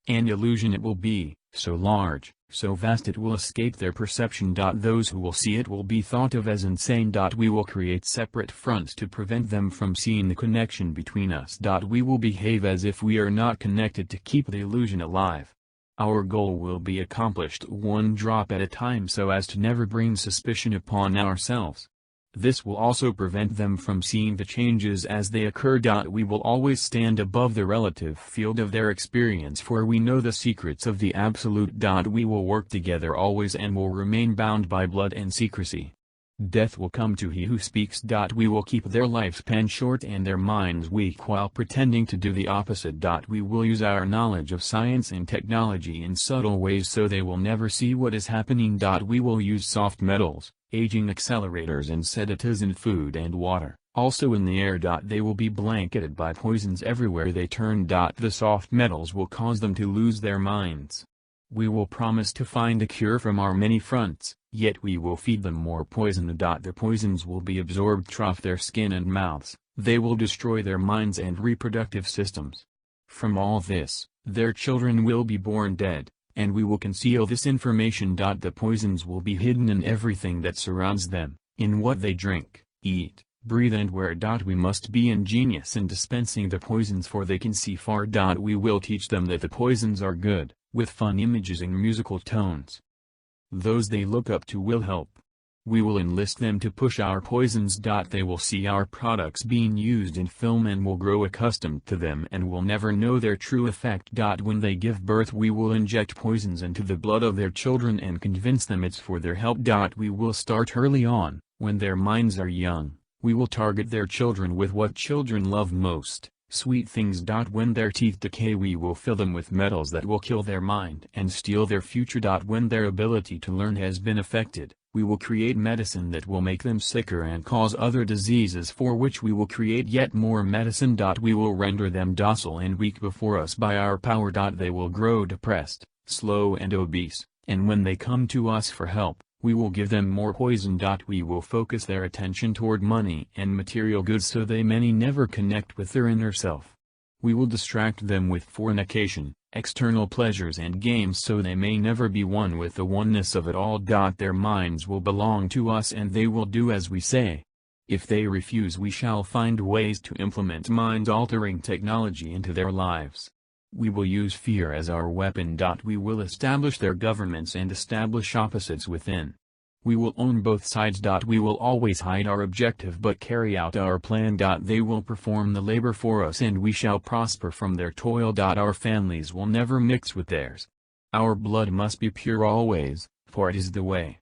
An illusion it will be, so large, so vast it will escape their perception. Those who will see it will be thought of as insane. We will create separate fronts to prevent them from seeing the connection between us. We will behave as if we are not connected to keep the illusion alive. Our goal will be accomplished one drop at a time so as to never bring suspicion upon ourselves. This will also prevent them from seeing the changes as they occur. We will always stand above the relative field of their experience, for we know the secrets of the Absolute. We will work together always and will remain bound by blood and secrecy. Death will come to he who speaks. We will keep their lifespan short and their minds weak while pretending to do the opposite. We will use our knowledge of science and technology in subtle ways so they will never see what is happening. We will use soft metals, aging accelerators and sedatives in food and water, also in the air. They will be blanketed by poisons everywhere they turn. The soft metals will cause them to lose their minds. We will promise to find a cure from our many fronts, yet we will feed them more poison. The poisons will be absorbed through their skin and mouths, they will destroy their minds and reproductive systems. From all this, their children will be born dead, and we will conceal this information. The poisons will be hidden in everything that surrounds them, in what they drink, eat, breathe and wear. We must be ingenious in dispensing the poisons, for they can see far. We will teach them that the poisons are good, with fun images and musical tones. Those they look up to will help. We will enlist them to push our poisons. They will see our products being used in film and will grow accustomed to them and will never know their true effect. When they give birth we will inject poisons into the blood of their children and convince them it's for their help. We will start early on, when their minds are young. We will target their children with what children love most, sweet things. When their teeth decay we will fill them with metals that will kill their mind and steal their future. When their ability to learn has been affected, we will create medicine that will make them sicker and cause other diseases, for which we will create yet more medicine. We will render them docile and weak before us by our power. They will grow depressed, slow and obese, and when they come to us for help, we will give them more poison. We will focus their attention toward money and material goods so they many never connect with their inner self. We will distract them with fornication, external pleasures and games so they may never be one with the oneness of it all. Their minds will belong to us and they will do as we say. If they refuse we shall find ways to implement mind-altering technology into their lives. We will use fear as our weapon. We will establish their governments and establish opposites within. We will own both sides. We will always hide our objective but carry out our plan. They will perform the labor for us and we shall prosper from their toil. Our families will never mix with theirs. Our blood must be pure always, for it is the way.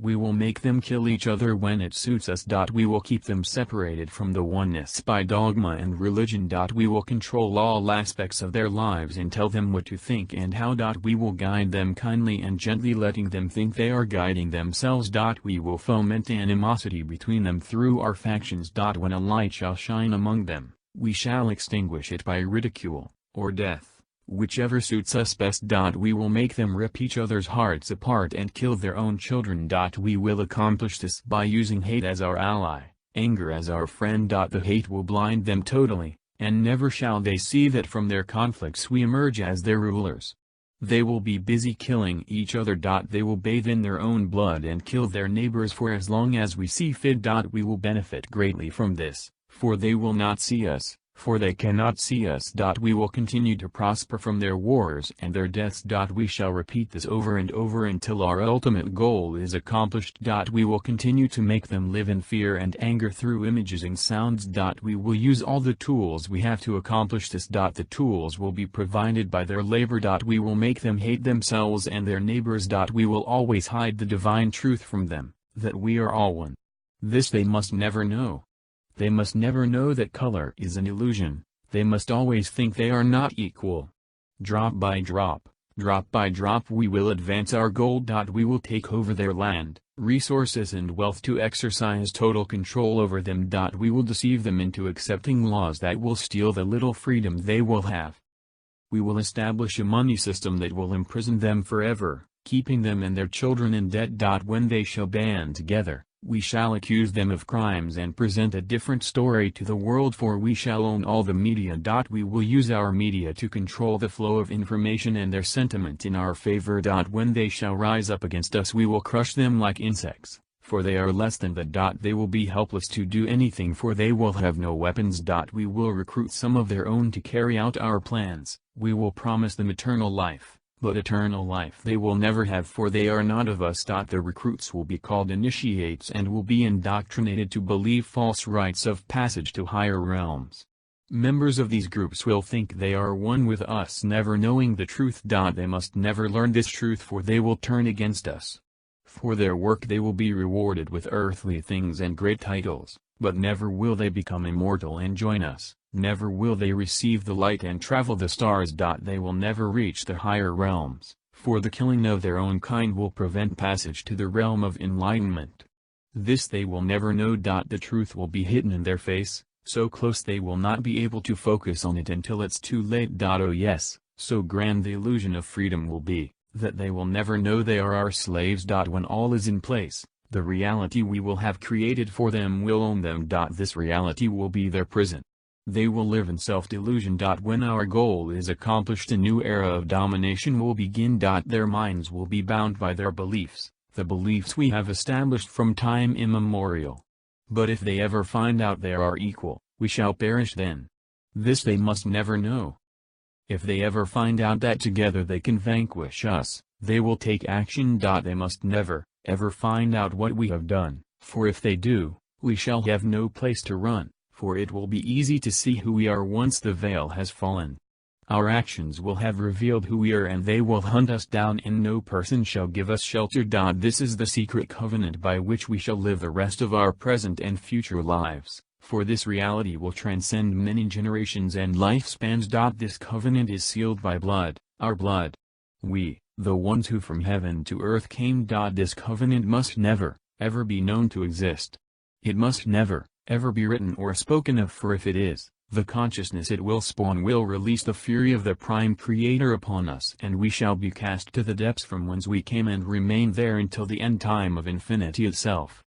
We will make them kill each other when it suits us. We will keep them separated from the oneness by dogma and religion. We will control all aspects of their lives and tell them what to think and how. We will guide them kindly and gently, letting them think they are guiding themselves. We will foment animosity between them through our factions. When a light shall shine among them, we shall extinguish it by ridicule, or death, whichever suits us best. We will make them rip each other's hearts apart and kill their own children. We will accomplish this by using hate as our ally, anger as our friend. The hate will blind them totally, and never shall they see that from their conflicts we emerge as their rulers. They will be busy killing each other. They will bathe in their own blood and kill their neighbors for as long as we see fit. We will benefit greatly from this, for they will not see us, for they cannot see us. We will continue to prosper from their wars and their deaths. We shall repeat this over and over until our ultimate goal is accomplished. We will continue to make them live in fear and anger through images and sounds. We will use all the tools we have to accomplish this. The tools will be provided by their labor. We will make them hate themselves and their neighbors. We will always hide the divine truth from them, that we are all one. This they must never know. They must never know that color is an illusion. They must always think they are not equal. Drop by drop, Drop by drop we will advance our goal. We will take over their land, resources and wealth to exercise total control over them. We will deceive them into accepting laws that will steal the little freedom they will have. We will establish a money system that will imprison them forever, keeping them and their children in debt. When they shall band together, we shall accuse them of crimes and present a different story to the world, for we shall own all the media. We will use our media to control the flow of information and their sentiment in our favor. When they shall rise up against us, we will crush them like insects, for they are less than the. They will be helpless to do anything, for they will have no weapons. We will recruit some of their own to carry out our plans. We will promise them eternal life, but eternal life they will never have, for they are not of us. The recruits will be called initiates and will be indoctrinated to believe false rites of passage to higher realms. Members of these groups will think they are one with us, never knowing the truth. They must never learn this truth, for they will turn against us. For their work they will be rewarded with earthly things and great titles, but never will they become immortal and join us. Never will they receive the light and travel the stars. They will never reach the higher realms, for the killing of their own kind will prevent passage to the realm of enlightenment. This they will never know. The truth will be hidden in their face, so close they will not be able to focus on it until it's too late. Oh yes, so grand the illusion of freedom will be, that they will never know they are our slaves. When all is in place, the reality we will have created for them will own them. This reality will be their prison. They will live in self-delusion. When our goal is accomplished, a new era of domination will begin. Their minds will be bound by their beliefs, the beliefs we have established from time immemorial. But if they ever find out they are equal, we shall perish then. This they must never know. If they ever find out that together they can vanquish us, they will take action. They must never, ever find out what we have done, for if they do, we shall have no place to run. For it will be easy to see who we are once the veil has fallen. Our actions will have revealed who we are, and they will hunt us down, and no person shall give us shelter. This is the secret covenant by which we shall live the rest of our present and future lives, for this reality will transcend many generations and lifespans. This covenant is sealed by blood, our blood. We, the ones who from heaven to earth came. This covenant must never, ever be known to exist. It must never, ever be written or spoken of, for if it is, the consciousness it will spawn will release the fury of the Prime Creator upon us, and we shall be cast to the depths from whence we came and remain there until the end time of infinity itself.